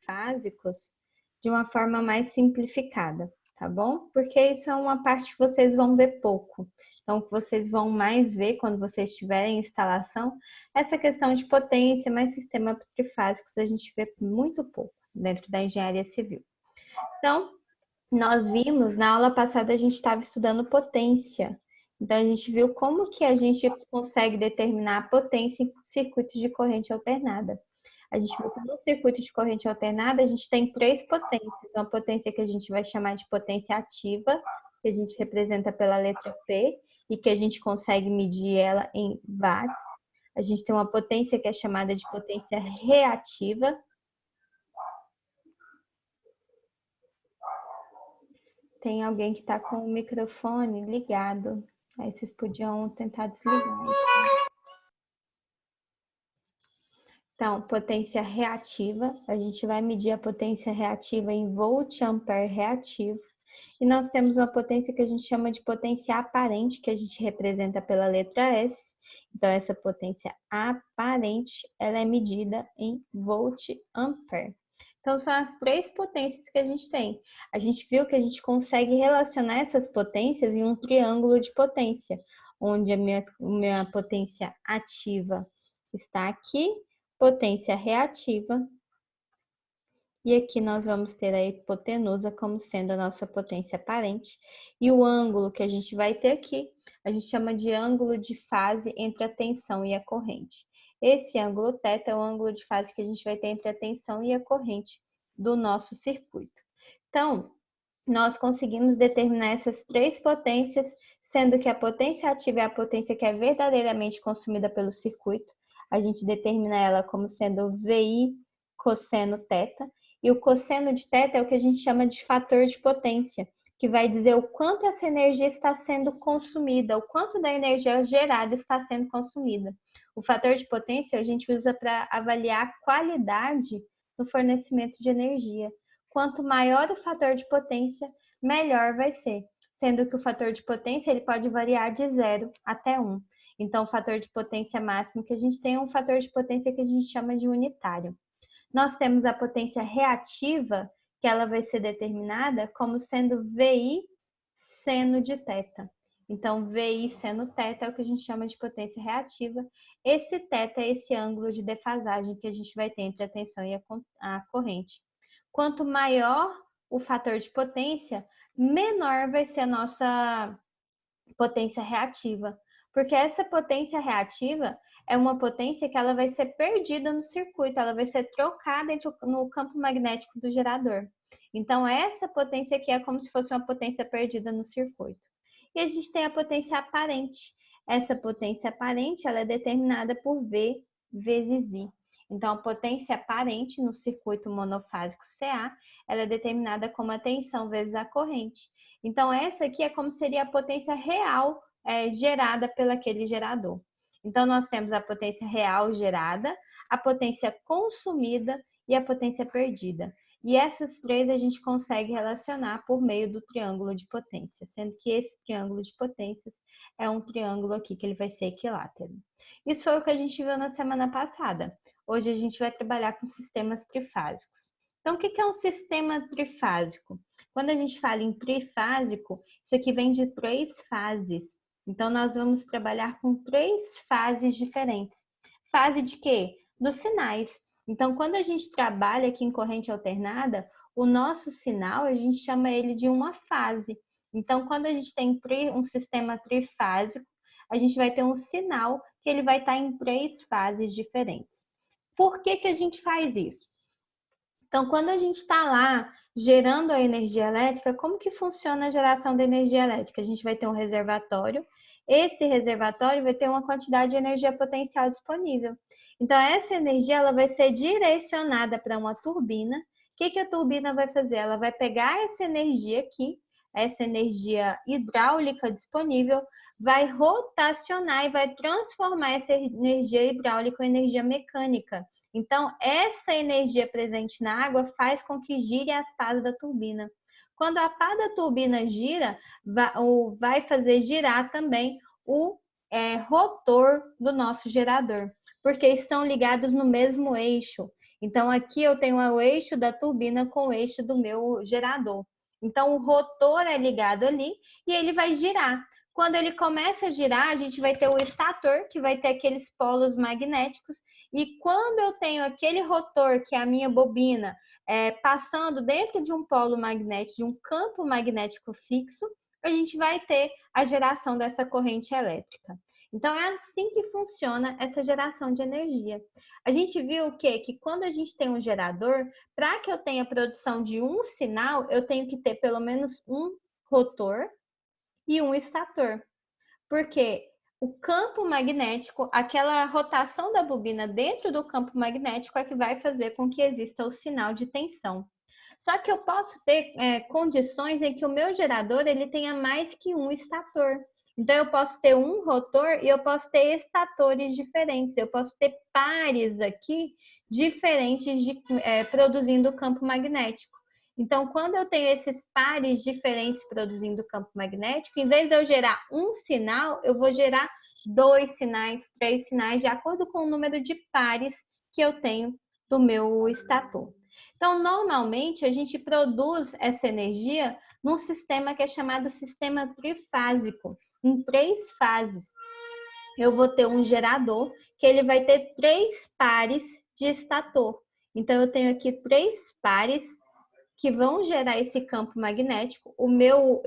trifásicos de uma forma mais simplificada, tá bom? Porque isso é uma parte que vocês vão ver pouco. Então, o que vocês vão mais ver quando vocês tiverem instalação, essa questão de potência, mas sistemas trifásicos a gente vê muito pouco dentro da engenharia civil. Então, nós vimos, na aula passada a gente estava estudando potência. Então, a gente viu como que a gente consegue determinar a potência em circuitos de corrente alternada. A gente viu que no circuito de corrente alternada a gente tem 3 potências. Uma potência que a gente vai chamar de potência ativa, que a gente representa pela letra P, e que a gente consegue medir ela em watts. A gente tem uma potência que é chamada de potência reativa. Tem alguém que está com o microfone ligado. Aí vocês podiam tentar desligar. Então, potência reativa. A gente vai medir a potência reativa em volt-ampere reativo. E nós temos uma potência que a gente chama de potência aparente, que a gente representa pela letra S. Então, essa potência aparente, ela é medida em volt-ampere. Então, são as 3 potências que a gente tem. A gente viu que a gente consegue relacionar essas potências em um triângulo de potência, onde a minha potência ativa está aqui, potência reativa, e aqui nós vamos ter a hipotenusa como sendo a nossa potência aparente. E o ângulo que a gente vai ter aqui, a gente chama de ângulo de fase entre a tensão e a corrente. Esse ângulo θ é o ângulo de fase que a gente vai ter entre a tensão e a corrente do nosso circuito. Então, nós conseguimos determinar essas 3 potências, sendo que a potência ativa é a potência que é verdadeiramente consumida pelo circuito. A gente determina ela como sendo VI cosseno θ. E o cosseno de θ é o que a gente chama de fator de potência, que vai dizer o quanto essa energia está sendo consumida, o quanto da energia gerada está sendo consumida. O fator de potência a gente usa para avaliar a qualidade no fornecimento de energia. Quanto maior o fator de potência, melhor vai ser, sendo que o fator de potência ele pode variar de 0 até 1. Então, o fator de potência máximo que a gente tem é um fator de potência que a gente chama de unitário. Nós temos a potência reativa, que ela vai ser determinada como sendo VI seno de θ. Então, VI seno θ é o que a gente chama de potência reativa. Esse θ é esse ângulo de defasagem que a gente vai ter entre a tensão e a corrente. Quanto maior o fator de potência, menor vai ser a nossa potência reativa. Porque essa potência reativa é uma potência que ela vai ser perdida no circuito, ela vai ser trocada no campo magnético do gerador. Então, essa potência aqui é como se fosse uma potência perdida no circuito. E a gente tem a potência aparente. Essa potência aparente ela é determinada por V vezes I. Então, a potência aparente no circuito monofásico CA, ela é determinada como a tensão vezes a corrente. Então, essa aqui é como seria a potência real gerada pelo aquele gerador. Então, nós temos a potência real gerada, a potência consumida e a potência perdida. E essas 3 a gente consegue relacionar por meio do triângulo de potência, sendo que esse triângulo de potências é um triângulo aqui que ele vai ser equilátero. Isso foi o que a gente viu na semana passada. Hoje a gente vai trabalhar com sistemas trifásicos. Então, o que é um sistema trifásico? Quando a gente fala em trifásico, isso aqui vem de 3 fases. Então, nós vamos trabalhar com 3 fases diferentes. Fase de quê? Dos sinais. Então, quando a gente trabalha aqui em corrente alternada, o nosso sinal, a gente chama ele de uma fase. Então, quando a gente tem um sistema trifásico, a gente vai ter um sinal que ele vai estar em 3 fases diferentes. Por que que a gente faz isso? Então, quando a gente está lá gerando a energia elétrica, como que funciona a geração da energia elétrica? A gente vai ter um reservatório. Esse reservatório vai ter uma quantidade de energia potencial disponível. Então, essa energia ela vai ser direcionada para uma turbina. O que que a turbina vai fazer? Ela vai pegar essa energia aqui, essa energia hidráulica disponível, vai rotacionar e vai transformar essa energia hidráulica em energia mecânica. Então, essa energia presente na água faz com que gire as pás da turbina. Quando a pá da turbina gira, vai fazer girar também o rotor do nosso gerador, porque estão ligados no mesmo eixo. Então, aqui eu tenho o eixo da turbina com o eixo do meu gerador. Então, o rotor é ligado ali e ele vai girar. Quando ele começa a girar, a gente vai ter o estator, que vai ter aqueles polos magnéticos. E quando eu tenho aquele rotor, que é a minha bobina, passando dentro de um polo magnético, de um campo magnético fixo, a gente vai ter a geração dessa corrente elétrica. Então, é assim que funciona essa geração de energia. A gente viu o quê? Que quando a gente tem um gerador, para que eu tenha produção de um sinal, eu tenho que ter pelo menos um rotor e um estator. Porque o campo magnético, aquela rotação da bobina dentro do campo magnético é que vai fazer com que exista o sinal de tensão. Só que eu posso ter condições em que o meu gerador ele tenha mais que um estator. Então, eu posso ter um rotor e eu posso ter estatores diferentes. Eu posso ter pares aqui diferentes produzindo campo magnético. Então, quando eu tenho esses pares diferentes produzindo campo magnético, em vez de eu gerar um sinal, eu vou gerar 2 sinais, 3 sinais, de acordo com o número de pares que eu tenho do meu estator. Então, normalmente, a gente produz essa energia num sistema que é chamado sistema trifásico, em 3 fases. Eu vou ter um gerador que ele vai ter 3 pares de estator. Então, eu tenho aqui 3 pares que vão gerar esse campo magnético. O meu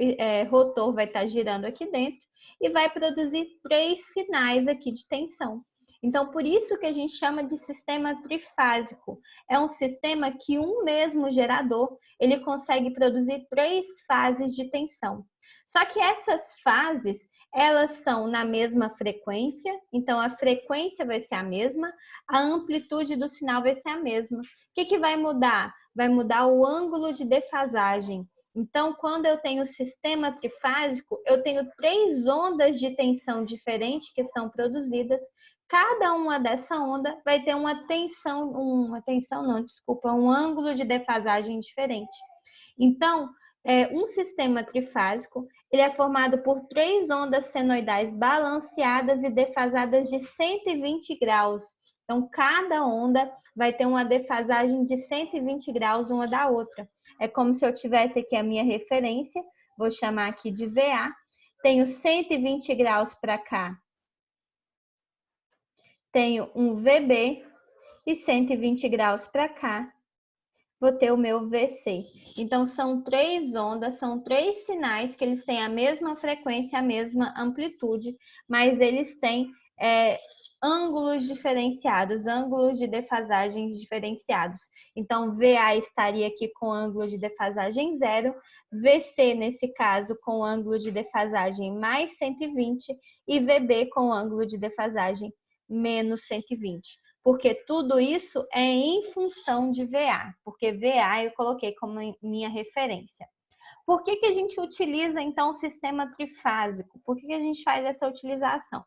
rotor vai estar girando aqui dentro e vai produzir 3 sinais aqui de tensão. Então, por isso que a gente chama de sistema trifásico. É um sistema que um mesmo gerador, ele consegue produzir 3 fases de tensão. Só que essas fases, elas são na mesma frequência, então a frequência vai ser a mesma, a amplitude do sinal vai ser a mesma. O que vai mudar? Vai mudar o ângulo de defasagem. Então, quando eu tenho sistema trifásico, eu tenho 3 ondas de tensão diferentes que são produzidas. Cada uma dessa onda vai ter um ângulo de defasagem diferente. Então, um sistema trifásico, ele é formado por 3 ondas senoidais balanceadas e defasadas de 120 graus. Então, cada onda vai ter uma defasagem de 120 graus uma da outra. É como se eu tivesse aqui a minha referência, vou chamar aqui de VA, tenho 120 graus para cá, tenho um VB, e 120 graus para cá, vou ter o meu VC. Então, são 3 ondas, são 3 sinais que eles têm a mesma frequência, a mesma amplitude, mas eles têm ângulos diferenciados, ângulos de defasagens diferenciados. Então, VA estaria aqui com ângulo de defasagem 0, VC, nesse caso, com ângulo de defasagem mais 120 e VB com ângulo de defasagem menos 120. Porque tudo isso é em função de VA, porque VA eu coloquei como minha referência. Por que a gente utiliza, então, o sistema trifásico? Por que a gente faz essa utilização?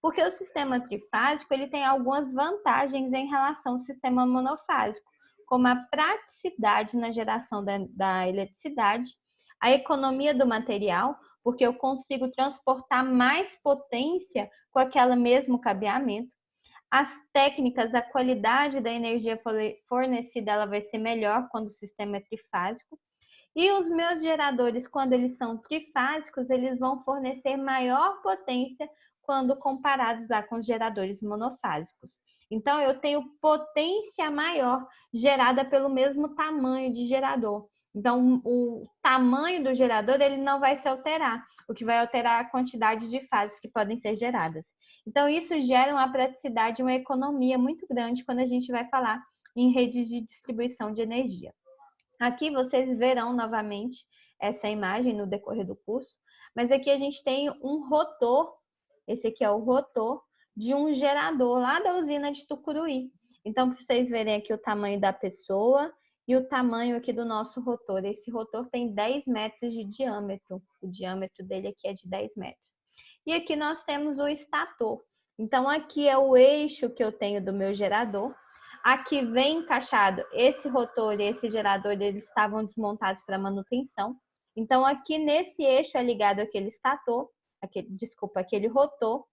Porque o sistema trifásico ele tem algumas vantagens em relação ao sistema monofásico, como a praticidade na geração da eletricidade, a economia do material, porque eu consigo transportar mais potência com aquele mesmo cabeamento. As técnicas, a qualidade da energia fornecida ela vai ser melhor quando o sistema é trifásico. E os meus geradores, quando eles são trifásicos, eles vão fornecer maior potência quando comparados lá com os geradores monofásicos. Então, eu tenho potência maior gerada pelo mesmo tamanho de gerador. Então, o tamanho do gerador ele não vai se alterar, o que vai alterar a quantidade de fases que podem ser geradas. Então, isso gera uma praticidade, uma economia muito grande quando a gente vai falar em redes de distribuição de energia. Aqui vocês verão novamente essa imagem no decorrer do curso, mas aqui a gente tem um rotor, esse aqui é o rotor de um gerador lá da usina de Tucuruí. Então, para vocês verem aqui o tamanho da pessoa e o tamanho aqui do nosso rotor. Esse rotor tem 10 metros de diâmetro, o diâmetro dele aqui é de 10 metros. E aqui nós temos o estator. Então, aqui é o eixo que eu tenho do meu gerador. Aqui vem encaixado esse rotor e esse gerador, eles estavam desmontados para manutenção. Então, aqui nesse eixo é ligado aquele estator, aquele rotor.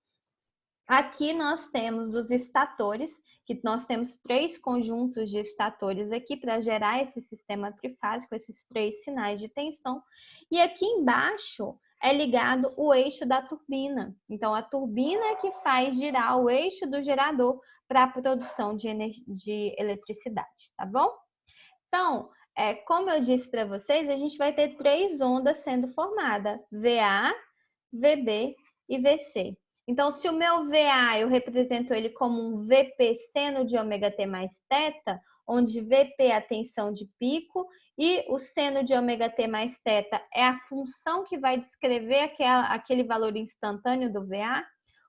Aqui nós temos os estatores, que nós temos 3 conjuntos de estatores aqui para gerar esse sistema trifásico, esses 3 sinais de tensão. E aqui embaixo é ligado o eixo da turbina. Então, a turbina é que faz girar o eixo do gerador para a produção de eletricidade, tá bom? Então, como eu disse para vocês, a gente vai ter 3 ondas sendo formadas, VA, VB e VC. Então, se o meu VA eu represento ele como um VP seno de ômega t mais θ, onde VP é a tensão de pico e o seno de ômega t mais θ é a função que vai descrever aquele valor instantâneo do VA,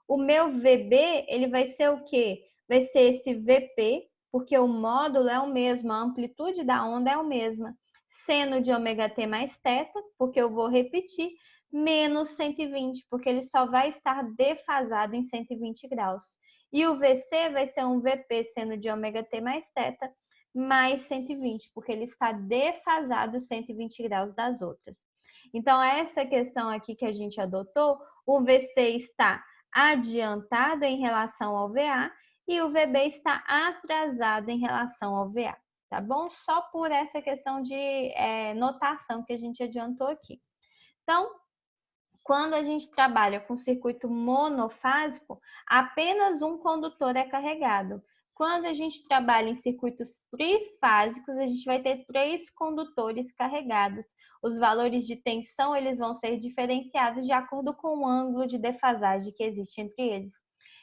o meu VB ele vai ser o quê? Vai ser esse VP, porque o módulo é o mesmo, a amplitude da onda é a mesma. Seno de ômega t mais θ, porque eu vou repetir, menos 120, porque ele só vai estar defasado em 120 graus. E o VC vai ser um VP seno de ômega t mais θ mais 120, porque ele está defasado 120 graus das outras. Então, essa questão aqui que a gente adotou, o VC está adiantado em relação ao VA e o VB está atrasado em relação ao VA, tá bom? Só por essa questão de notação que a gente adiantou aqui. Então, quando a gente trabalha com circuito monofásico, apenas um condutor é carregado. Quando a gente trabalha em circuitos trifásicos, a gente vai ter 3 condutores carregados. Os valores de tensão eles vão ser diferenciados de acordo com o ângulo de defasagem que existe entre eles.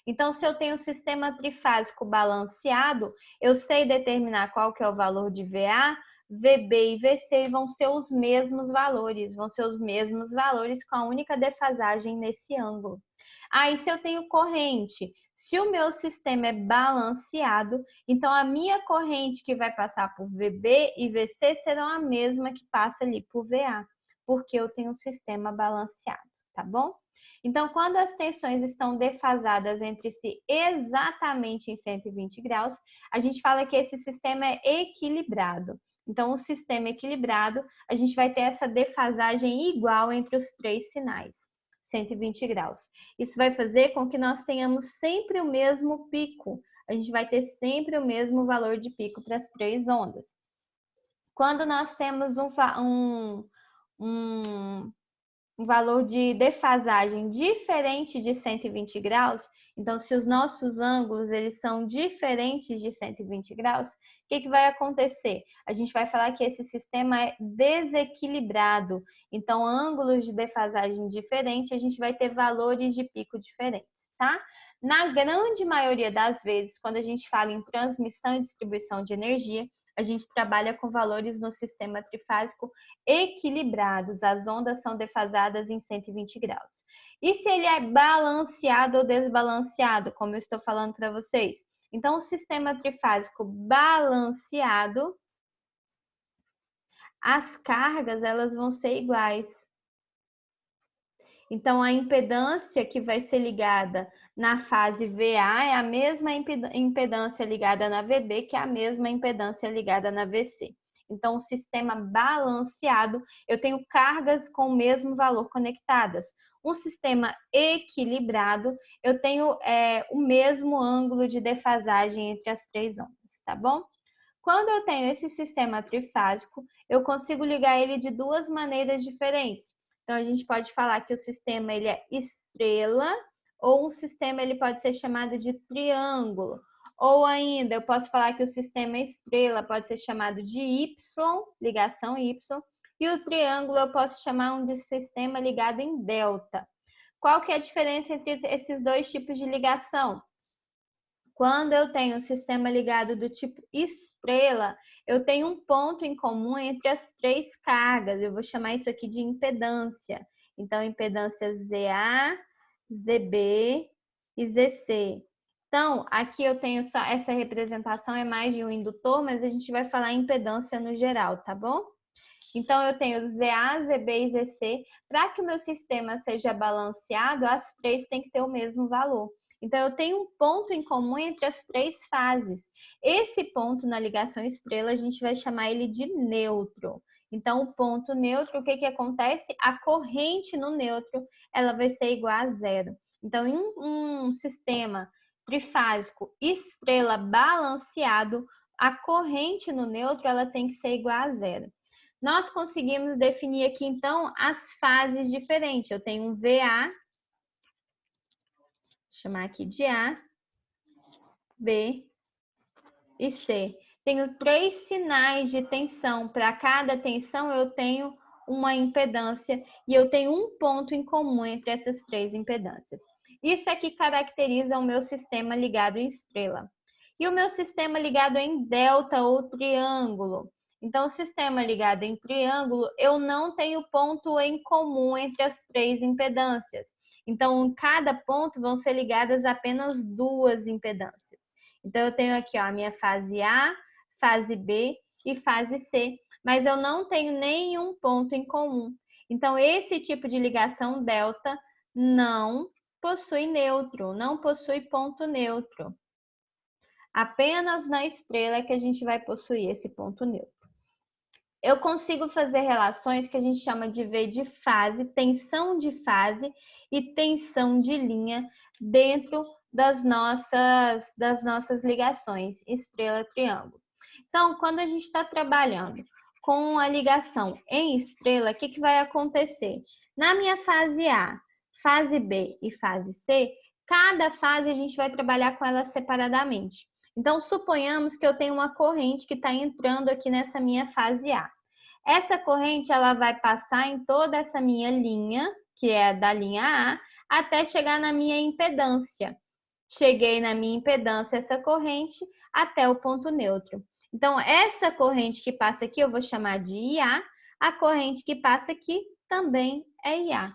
Então, se eu tenho um sistema trifásico balanceado, eu sei determinar qual que é o valor de VA, VB e VC vão ser os mesmos valores, com a única defasagem nesse ângulo. Aí, se eu tenho corrente, se o meu sistema é balanceado, então a minha corrente que vai passar por VB e VC serão a mesma que passa ali por VA, porque eu tenho um sistema balanceado, tá bom? Então, quando as tensões estão defasadas entre si exatamente em 120 graus, a gente fala que esse sistema é equilibrado. Então, o sistema equilibrado, a gente vai ter essa defasagem igual entre os 3 sinais, 120 graus. Isso vai fazer com que nós tenhamos sempre o mesmo pico. A gente vai ter sempre o mesmo valor de pico para as 3 ondas. Quando nós temos um valor de defasagem diferente de 120 graus, então se os nossos ângulos eles são diferentes de 120 graus, o que vai acontecer? A gente vai falar que esse sistema é desequilibrado, então ângulos de defasagem diferentes, a gente vai ter valores de pico diferentes, tá? Na grande maioria das vezes, quando a gente fala em transmissão e distribuição de energia, a gente trabalha com valores no sistema trifásico equilibrados, as ondas são defasadas em 120 graus. E se ele é balanceado ou desbalanceado, como eu estou falando para vocês? Então, o sistema trifásico balanceado, as cargas elas vão ser iguais. Então, a impedância que vai ser ligada na fase VA é a mesma impedância ligada na VB, que é a mesma impedância ligada na VC. Então, o sistema balanceado, eu tenho cargas com o mesmo valor conectadas. Um sistema equilibrado, eu tenho o mesmo ângulo de defasagem entre as 3 ondas, tá bom? Quando eu tenho esse sistema trifásico, eu consigo ligar ele de 2 maneiras diferentes. Então, a gente pode falar que o sistema ele é estrela, ou um sistema ele pode ser chamado de triângulo. Ou ainda, eu posso falar que o sistema estrela pode ser chamado de Y, ligação Y, e o triângulo eu posso chamar de sistema ligado em delta. Qual que é a diferença entre esses 2 tipos de ligação? Quando eu tenho um sistema ligado do tipo estrela, eu tenho um ponto em comum entre as 3 cargas. Eu vou chamar isso aqui de impedância. Então, impedância ZA, ZB e ZC. Então, aqui eu tenho só essa representação, é mais de um indutor, mas a gente vai falar impedância no geral, tá bom? Então, eu tenho ZA, ZB e ZC. Para que o meu sistema seja balanceado, as 3 têm que ter o mesmo valor. Então, eu tenho um ponto em comum entre as 3 fases. Esse ponto na ligação estrela, a gente vai chamar ele de neutro. Então, o ponto neutro, o que acontece? A corrente no neutro, ela vai ser igual a 0. Então, em um sistema trifásico estrela balanceado, a corrente no neutro ela tem que ser igual a zero. Nós conseguimos definir aqui, então, as fases diferentes. Eu tenho um VA, vou chamar aqui de A, B e C. Tenho 3 sinais de tensão. Para cada tensão, eu tenho uma impedância e eu tenho um ponto em comum entre essas 3 impedâncias. Isso é que caracteriza o meu sistema ligado em estrela. E o meu sistema ligado em delta ou triângulo. Então, o sistema ligado em triângulo, eu não tenho ponto em comum entre as 3 impedâncias. Então, em cada ponto vão ser ligadas apenas 2 impedâncias. Então, eu tenho aqui ó, a minha fase A, fase B e fase C, mas eu não tenho nenhum ponto em comum. Então, esse tipo de ligação delta não possui neutro, não possui ponto neutro. Apenas na estrela é que a gente vai possuir esse ponto neutro. Eu consigo fazer relações que a gente chama de V de fase, tensão de fase e tensão de linha dentro das nossas ligações estrela-triângulo. Então, quando a gente está trabalhando com a ligação em estrela, o que vai acontecer? Na minha fase A, fase B e fase C, cada fase a gente vai trabalhar com ela separadamente. Então, suponhamos que eu tenho uma corrente que está entrando aqui nessa minha fase A. Essa corrente ela vai passar em toda essa minha linha, que é da linha A, até chegar na minha impedância. Cheguei na minha impedância, essa corrente, até o ponto neutro. Então, essa corrente que passa aqui eu vou chamar de IA, a corrente que passa aqui também é IA.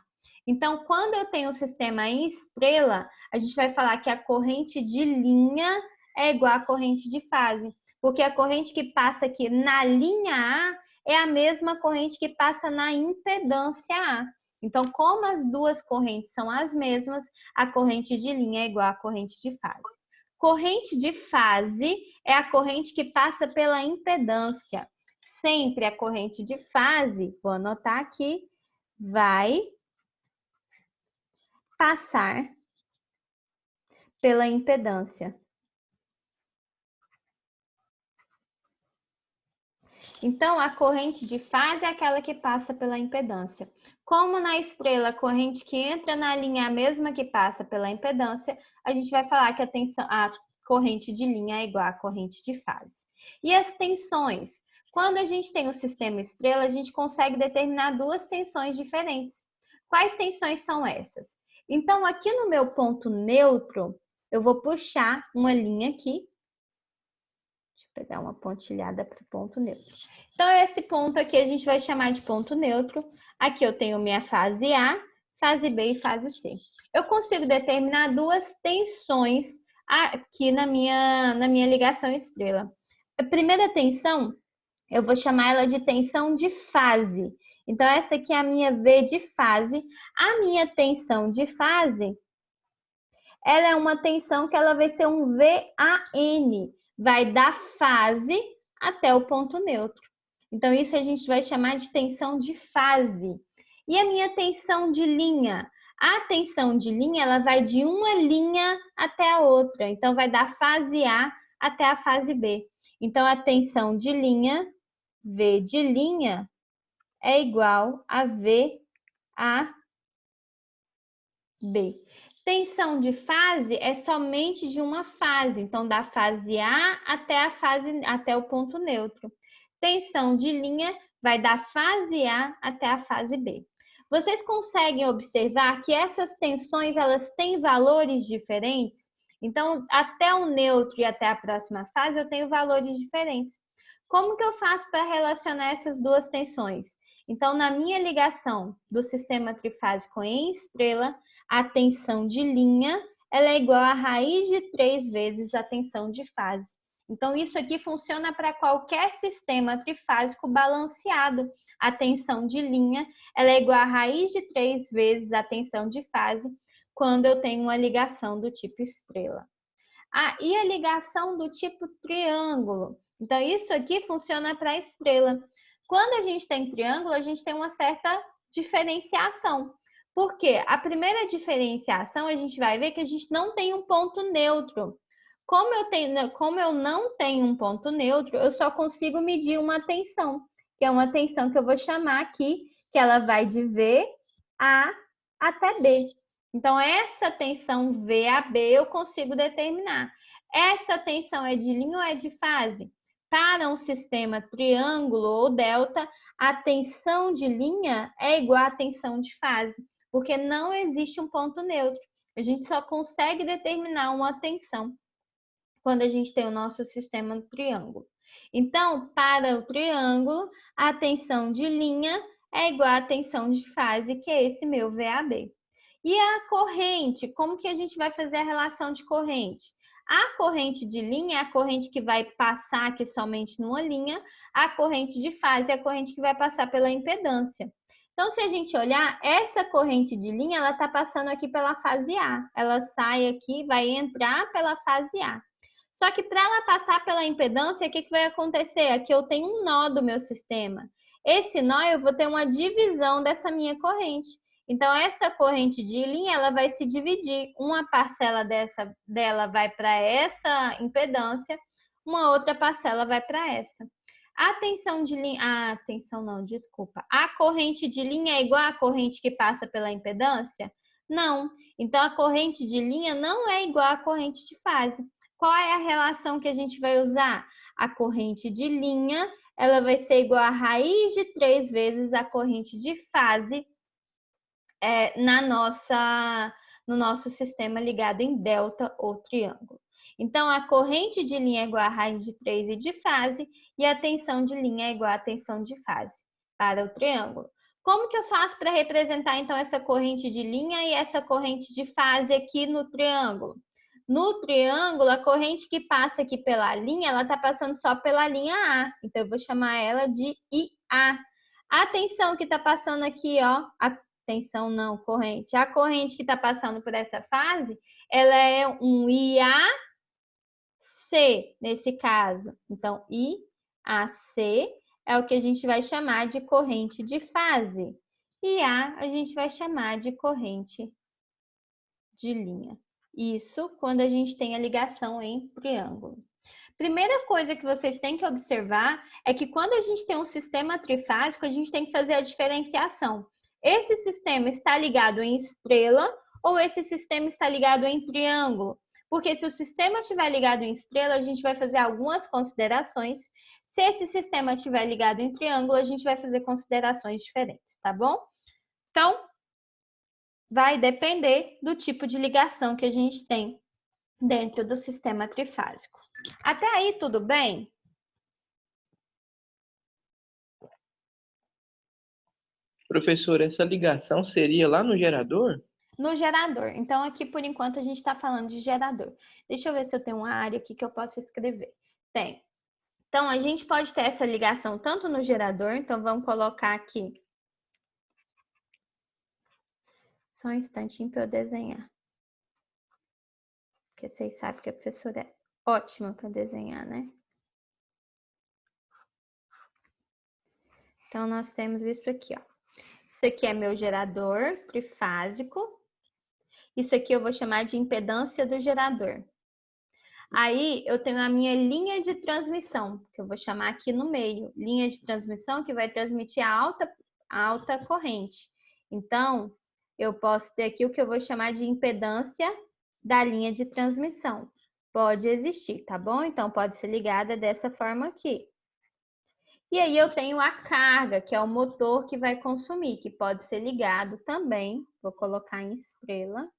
Então, quando eu tenho um sistema em estrela, a gente vai falar que a corrente de linha é igual à corrente de fase, porque a corrente que passa aqui na linha A é a mesma corrente que passa na impedância A. Então, como as duas correntes são as mesmas, a corrente de linha é igual à corrente de fase. Corrente de fase é a corrente que passa pela impedância. Sempre a corrente de fase, vou anotar aqui, vai passar pela impedância. Então, a corrente de fase é aquela que passa pela impedância. Como na estrela, a corrente que entra na linha é a mesma que passa pela impedância, a gente vai falar que a corrente de linha é igual à corrente de fase. E as tensões? Quando a gente tem o sistema estrela, a gente consegue determinar 2 tensões diferentes. Quais tensões são essas? Então, aqui no meu ponto neutro, eu vou puxar uma linha aqui. Deixa eu pegar uma pontilhada para o ponto neutro. Então, esse ponto aqui a gente vai chamar de ponto neutro. Aqui eu tenho minha fase A, fase B e fase C. Eu consigo determinar 2 tensões aqui na minha ligação estrela. A primeira tensão, eu vou chamar ela de tensão de fase. Então, essa aqui é a minha V de fase. A minha tensão de fase, ela é uma tensão que ela vai ser um VAN. Vai da fase até o ponto neutro. Então, isso a gente vai chamar de tensão de fase. E a minha tensão de linha? A tensão de linha, ela vai de uma linha até a outra. Então, vai da fase A até a fase B. Então, a tensão de linha, V de linha, é igual a V a B. Tensão de fase é somente de uma fase, então da fase A até o ponto neutro. Tensão de linha vai da fase A até a fase B. Vocês conseguem observar que essas tensões elas têm valores diferentes? Então, até o neutro e até a próxima fase eu tenho valores diferentes. Como que eu faço para relacionar essas 2 tensões? Então, na minha ligação do sistema trifásico em estrela, a tensão de linha ela é igual a raiz de 3 vezes a tensão de fase. Então, isso aqui funciona para qualquer sistema trifásico balanceado. A tensão de linha ela é igual a raiz de 3 vezes a tensão de fase quando eu tenho uma ligação do tipo estrela. E a ligação do tipo triângulo? Então, isso aqui funciona para a estrela. Quando a gente tem triângulo, a gente tem uma certa diferenciação. Porque a primeira diferenciação, a gente vai ver que a gente não tem um ponto neutro. Como eu não tenho um ponto neutro, eu só consigo medir uma tensão, que é uma tensão que eu vou chamar aqui, que ela vai de VA até B. Então, essa tensão VAB eu consigo determinar. Essa tensão é de linha ou é de fase? Para um sistema triângulo ou delta, a tensão de linha é igual à tensão de fase, porque não existe um ponto neutro. A gente só consegue determinar uma tensão quando a gente tem o nosso sistema triângulo. Então, para o triângulo, a tensão de linha é igual à tensão de fase, que é esse meu VAB. E a corrente, como que a gente vai fazer a relação de corrente? A corrente de linha é a corrente que vai passar aqui somente numa linha, a corrente de fase é a corrente que vai passar pela impedância. Então, se a gente olhar, essa corrente de linha, ela está passando aqui pela fase A. Ela sai aqui, vai entrar pela fase A. Só que para ela passar pela impedância, o que vai acontecer? Aqui eu tenho um nó do meu sistema. Esse nó, eu vou ter uma divisão dessa minha corrente. Então, essa corrente de linha, ela vai se dividir. Uma parcela dela vai para essa impedância, uma outra parcela vai para essa. A tensão de linha... A tensão não, desculpa. A corrente de linha é igual à corrente que passa pela impedância? Não. Então, a corrente de linha não é igual à corrente de fase. Qual é a relação que a gente vai usar? A corrente de linha, ela vai ser igual a raiz de 3 vezes a corrente de fase no nosso sistema ligado em delta ou triângulo. Então, a corrente de linha é igual a raiz de 3 e de fase, e a tensão de linha é igual a tensão de fase para o triângulo. Como que eu faço para representar, então, essa corrente de linha e essa corrente de fase aqui no triângulo? No triângulo, a corrente que passa aqui pela linha, ela está passando só pela linha A. Então, eu vou chamar ela de IA. A tensão que está passando aqui, ó, a tensão não, corrente. A corrente que está passando por essa fase, ela é um IAC, nesse caso. Então, IAC é o que a gente vai chamar de corrente de fase. IA a gente vai chamar de corrente de linha. Isso quando a gente tem a ligação em triângulo. Primeira coisa que vocês têm que observar é que quando a gente tem um sistema trifásico, a gente tem que fazer a diferenciação. Esse sistema está ligado em estrela ou esse sistema está ligado em triângulo? Porque se o sistema estiver ligado em estrela, a gente vai fazer algumas considerações. Se esse sistema estiver ligado em triângulo, a gente vai fazer considerações diferentes, tá bom? Então, vai depender do tipo de ligação que a gente tem dentro do sistema trifásico. Até aí, tudo bem? Professor, essa ligação seria lá no gerador? No gerador. Então, aqui, por enquanto, a gente está falando de gerador. Deixa eu ver se eu tenho uma área aqui que eu posso escrever. Tem. Então, a gente pode ter essa ligação tanto no gerador, então vamos colocar aqui. Só um instantinho para eu desenhar. Porque vocês sabem que a professora é ótima para desenhar, né? Então, nós temos isso aqui, ó. Isso aqui é meu gerador trifásico. Isso aqui eu vou chamar de impedância do gerador. Aí, eu tenho a minha linha de transmissão, que eu vou chamar aqui no meio. Linha de transmissão que vai transmitir a alta corrente. Então, eu posso ter aqui o que eu vou chamar de impedância da linha de transmissão. Pode existir, tá bom? Então, pode ser ligada dessa forma aqui. E aí, eu tenho a carga, que é o motor que vai consumir, que pode ser ligado também. Vou colocar em estrela.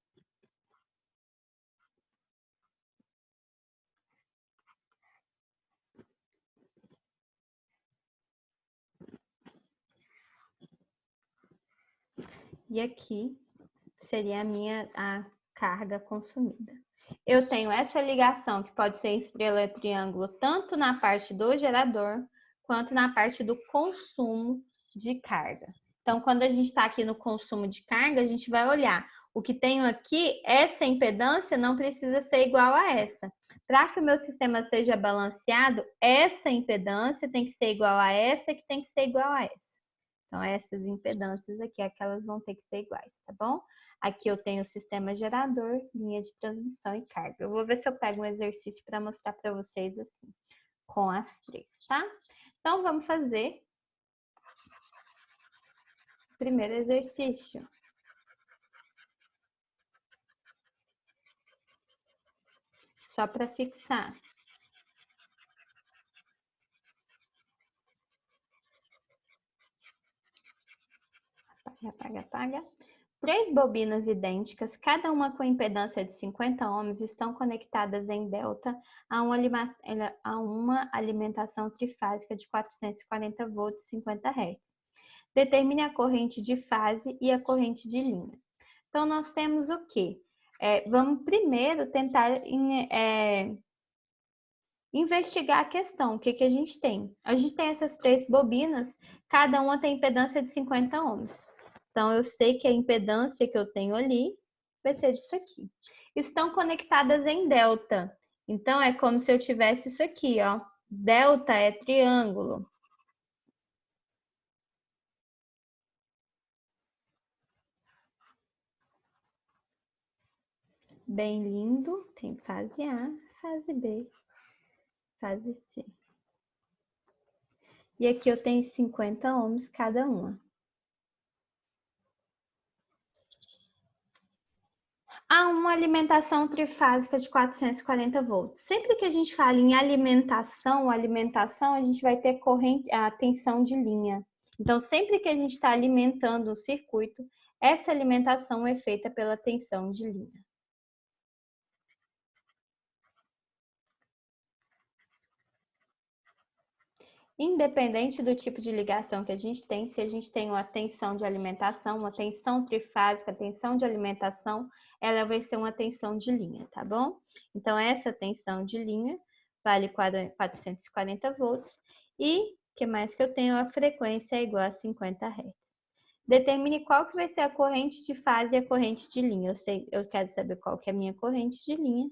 E aqui seria a carga consumida. Eu tenho essa ligação que pode ser estrela e triângulo tanto na parte do gerador quanto na parte do consumo de carga. Então, quando a gente está aqui no consumo de carga, a gente vai olhar o que tenho aqui, essa impedância não precisa ser igual a essa. Para que o meu sistema seja balanceado, essa impedância tem que ser igual a essa, que tem que ser igual a essa. Então, essas impedâncias aqui, aquelas vão ter que ser iguais, tá bom? Aqui eu tenho o sistema gerador, linha de transmissão e carga. Eu vou ver se eu pego um exercício para mostrar para vocês assim, com as três, tá? Então, vamos fazer o primeiro exercício. Só para fixar. Apaga. 3 bobinas idênticas, cada uma com impedância de 50 ohms, estão conectadas em delta a uma alimentação trifásica de 440 volts e 50 Hz. Determine a corrente de fase e a corrente de linha. Então, nós temos o quê? Vamos primeiro tentar investigar a questão. O que a gente tem? A gente tem essas 3 bobinas, cada uma tem impedância de 50 ohms. Então, eu sei que a impedância que eu tenho ali vai ser disso aqui. Estão conectadas em delta. Então, é como se eu tivesse isso aqui, ó. Delta é triângulo. Bem lindo. Tem fase A, fase B, fase C. E aqui eu tenho 50 ohms cada uma. Há uma alimentação trifásica de 440 volts. Sempre que a gente fala em alimentação, a gente vai ter a tensão de linha. Então, sempre que a gente está alimentando o circuito, essa alimentação é feita pela tensão de linha. Independente do tipo de ligação que a gente tem, se a gente tem uma tensão de alimentação, uma tensão trifásica, tensão de alimentação, ela vai ser uma tensão de linha, tá bom? Então, essa tensão de linha vale 440 volts e o que mais que eu tenho? A frequência é igual a 50 Hz. Determine qual que vai ser a corrente de fase e a corrente de linha. Eu quero saber qual que é a minha corrente de linha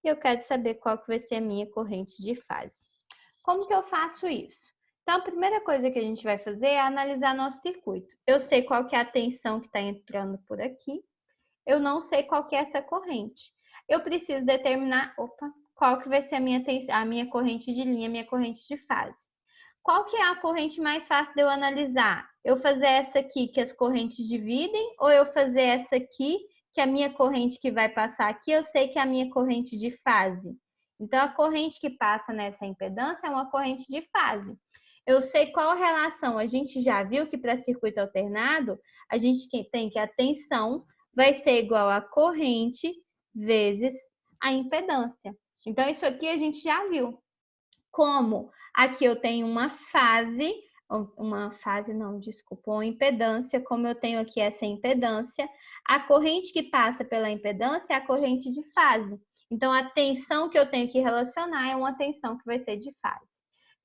e eu quero saber qual que vai ser a minha corrente de fase. Como que eu faço isso? Então, a primeira coisa que a gente vai fazer é analisar nosso circuito. Eu sei qual que é a tensão que está entrando por aqui. Eu não sei qual que é essa corrente. Eu preciso determinar, qual que vai ser a minha corrente de linha, a minha corrente de fase. Qual que é a corrente mais fácil de eu analisar? Eu fazer essa aqui que as correntes dividem ou eu fazer essa aqui que a minha corrente que vai passar aqui, eu sei que é a minha corrente de fase. Então, a corrente que passa nessa impedância é uma corrente de fase. Eu sei qual a relação. A gente já viu que para circuito alternado, a gente tem que a tensão vai ser igual a corrente vezes a impedância. Então, isso aqui a gente já viu. Como aqui eu tenho uma impedância, como eu tenho aqui essa impedância, a corrente que passa pela impedância é a corrente de fase. Então, a tensão que eu tenho que relacionar é uma tensão que vai ser de fase.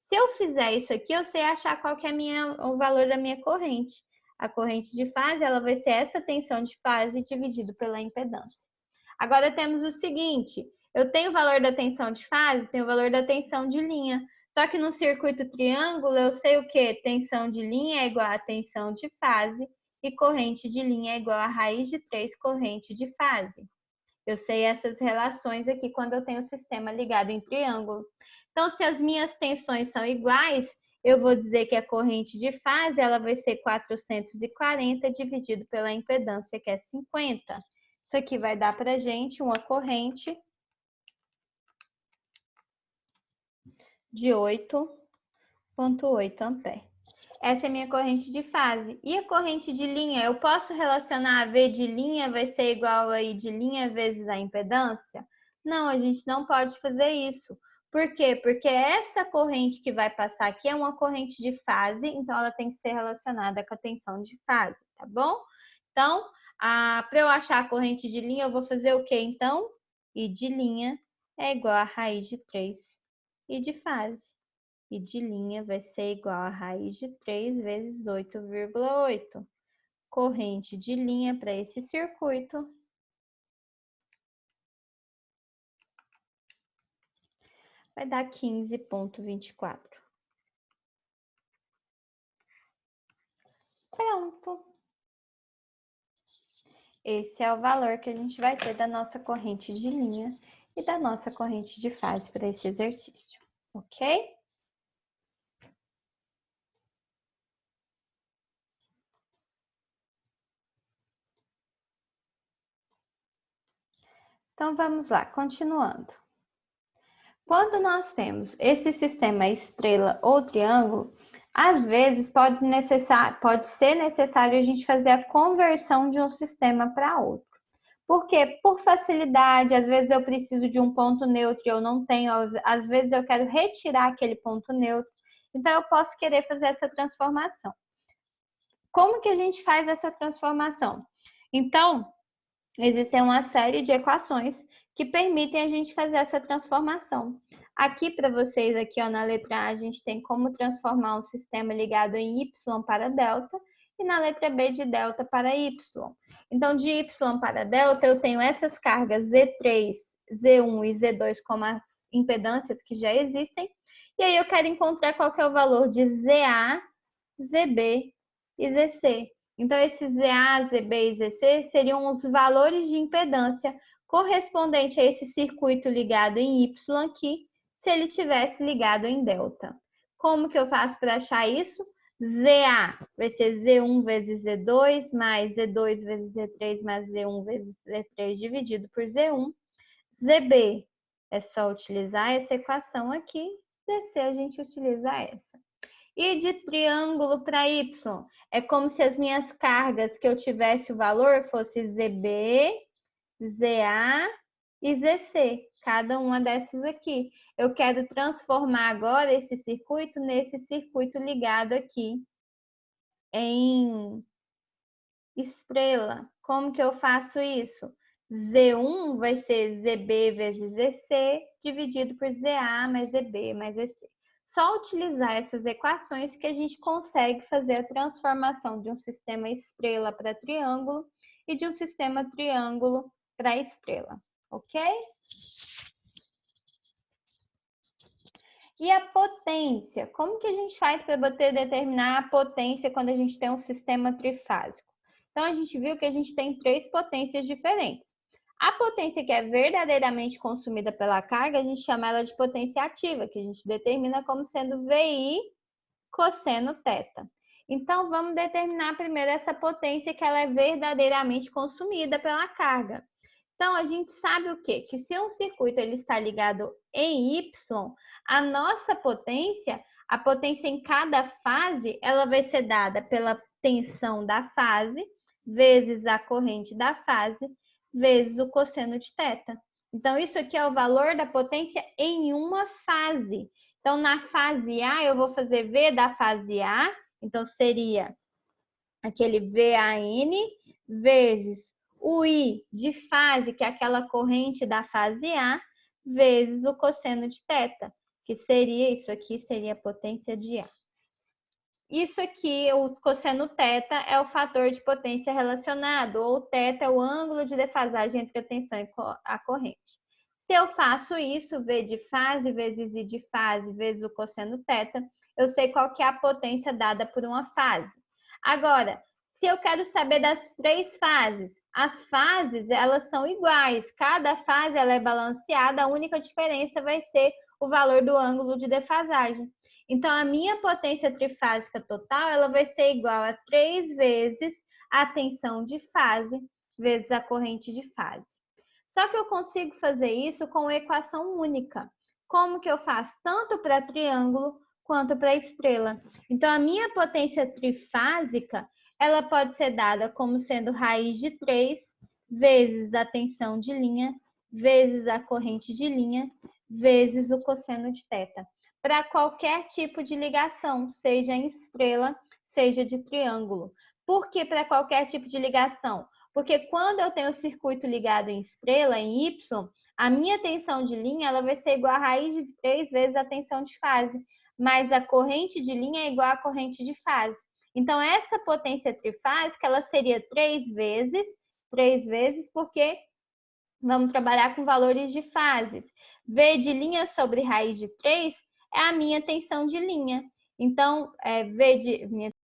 Se eu fizer isso aqui, eu sei achar qual que é o valor da minha corrente. A corrente de fase, ela vai ser essa tensão de fase dividido pela impedância. Agora temos o seguinte, eu tenho o valor da tensão de fase, tenho o valor da tensão de linha. Só que no circuito triângulo, eu sei o quê? Tensão de linha é igual a tensão de fase e corrente de linha é igual a raiz de 3 corrente de fase. Eu sei essas relações aqui quando eu tenho o sistema ligado em triângulo. Então, se as minhas tensões são iguais, eu vou dizer que a corrente de fase ela vai ser 440 dividido pela impedância, que é 50. Isso aqui vai dar para a gente uma corrente de 8,8 amperes. Essa é a minha corrente de fase. E a corrente de linha? Eu posso relacionar a V de linha vai ser igual a I de linha vezes a impedância? Não, a gente não pode fazer isso. Por quê? Porque essa corrente que vai passar aqui é uma corrente de fase, então ela tem que ser relacionada com a tensão de fase, tá bom? Então, para eu achar a corrente de linha, eu vou fazer o quê, então? I de linha é igual a raiz de 3 I de fase. I de linha vai ser igual a raiz de 3 vezes 8,8. Corrente de linha para esse circuito vai dar 15,24. Pronto. Esse é o valor que a gente vai ter da nossa corrente de linha e da nossa corrente de fase para esse exercício, ok? Então, vamos lá, continuando. Quando nós temos esse sistema estrela ou triângulo, às vezes pode ser necessário a gente fazer a conversão de um sistema para outro. Porque, por facilidade, às vezes eu preciso de um ponto neutro e eu não tenho, às vezes eu quero retirar aquele ponto neutro, então eu posso querer fazer essa transformação. Como que a gente faz essa transformação? Então, existem uma série de equações que permitem a gente fazer essa transformação. Aqui para vocês, aqui ó, na letra A, a gente tem como transformar um sistema ligado em Y para delta e na letra B de delta para Y. Então, de Y para delta, eu tenho essas cargas Z3, Z1 e Z2 como as impedâncias que já existem. E aí eu quero encontrar qual que é o valor de ZA, ZB e ZC. Então, esses ZA, ZB e ZC seriam os valores de impedância correspondente a esse circuito ligado em Y aqui, se ele tivesse ligado em delta. Como que eu faço para achar isso? ZA vai ser Z1 vezes Z2, mais Z2 vezes Z3, mais Z1 vezes Z3 dividido por Z1. ZB é só utilizar essa equação aqui, ZC a gente utiliza essa. E de triângulo para Y, é como se as minhas cargas que eu tivesse o valor fosse ZB, ZA e ZC, cada uma dessas aqui. Eu quero transformar agora esse circuito nesse circuito ligado aqui em estrela. Como que eu faço isso? Z1 vai ser ZB vezes ZC, dividido por ZA mais ZB mais ZC. Só utilizar essas equações que a gente consegue fazer a transformação de um sistema estrela para triângulo e de um sistema triângulo para estrela, ok? E a potência? Como que a gente faz para determinar a potência quando a gente tem um sistema trifásico? Então, a gente viu que a gente tem 3 potências diferentes. A potência que é verdadeiramente consumida pela carga, a gente chama ela de potência ativa, que a gente determina como sendo VI cosseno θ. Então, vamos determinar primeiro essa potência que ela é verdadeiramente consumida pela carga. Então, a gente sabe o quê? Que se um circuito ele está ligado em Y, a nossa potência, a potência em cada fase, ela vai ser dada pela tensão da fase, vezes a corrente da fase, vezes o cosseno de θ. Então, isso aqui é o valor da potência em uma fase. Então, na fase A, eu vou fazer V da fase A, então seria aquele VAN vezes o I de fase, que é aquela corrente da fase A, vezes o cosseno de θ, que seria, isso aqui seria a potência de A. Isso aqui, o cosseno θ, é o fator de potência relacionado, ou θ é o ângulo de defasagem entre a tensão e a corrente. Se eu faço isso, V de fase vezes I de fase vezes o cosseno θ, eu sei qual que é a potência dada por uma fase. Agora, se eu quero saber das 3 fases, as fases, elas são iguais, cada fase ela é balanceada, a única diferença vai ser o valor do ângulo de defasagem. Então, a minha potência trifásica total, ela vai ser igual a 3 vezes a tensão de fase vezes a corrente de fase. Só que eu consigo fazer isso com uma equação única. Como que eu faço? Tanto para triângulo quanto para estrela. Então, a minha potência trifásica, ela pode ser dada como sendo raiz de 3 vezes a tensão de linha, vezes a corrente de linha, vezes o cosseno de θ. Para qualquer tipo de ligação, seja em estrela, seja de triângulo. Por que para qualquer tipo de ligação? Porque quando eu tenho o circuito ligado em estrela, em Y, a minha tensão de linha ela vai ser igual a raiz de 3 vezes a tensão de fase, mas a corrente de linha é igual à corrente de fase. Então, essa potência trifásica, ela seria 3 vezes, porque vamos trabalhar com valores de fases. V de linha sobre raiz de 3 é a minha tensão de linha. Então, minha